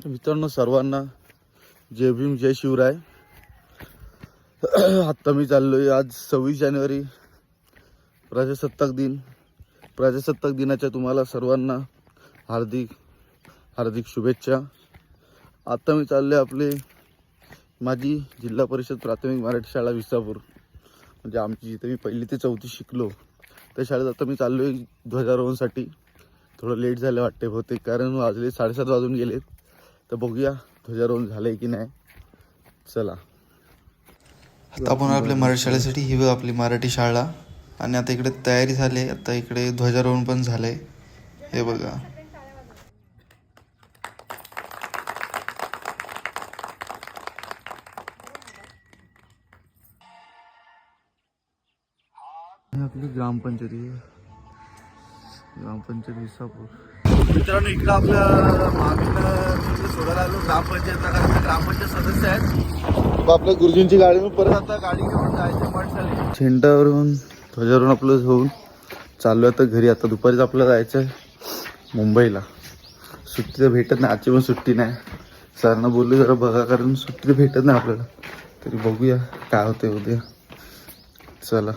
मित्रांनो सर्वांना जय भीम जय शिवराय. आत्ता मी चाललोय आज 26 जानेवारी प्रजासत्ताक दिन. प्रजासत्ताक दिनाच्या तुम्हाला सर्वांना हार्दिक हार्दिक शुभेच्छा. आता मी चाललोय आपले माझी जिल्हा परिषद प्राथमिक मराठी शाळा विसापूर, म्हणजे आमची जिथे मी 1ली ते 4थी शिकलो त्या शाळेत आता मी चाललोय ध्वजारोहणसाठी. थोडं लेट झालं वाटते बहुतेक, कारण वाजले 7:30 वाजून गेलेत. तर बघूया ध्वजारोहण झालंय की नाही. चला आता आपण आपल्या मराठी शाळेसाठी ही बघ आपली मराठी शाळा, आणि आता इकडे तयारी झाली. आता इकडे ध्वजारोहण पण झालंय, हे बघा. आपली ग्रामपंचायत विसापूर. मित्रांनो इकडं आपल्या मामीला सोडायला आलो ग्रामपंचायतला, कारण ग्रामपंचायत सदस्य आहेत. आपल्या गुरुजींची गाडी परत आता गाडी घेऊन जायचं पाठशाळेत. झेंड्यावरून ध्वजावरून आपलं होऊन चालू आता घरी. आता दुपारीच आपल्याला जायचं आहे मुंबईला. सुट्टी तर भेटत नाही, आजची पण सुट्टी नाही. सरांना बोललो जरा बघा, कारण सुट्टी तर भेटत नाही आपल्याला. तरी बघूया काय होते उद्या. चला.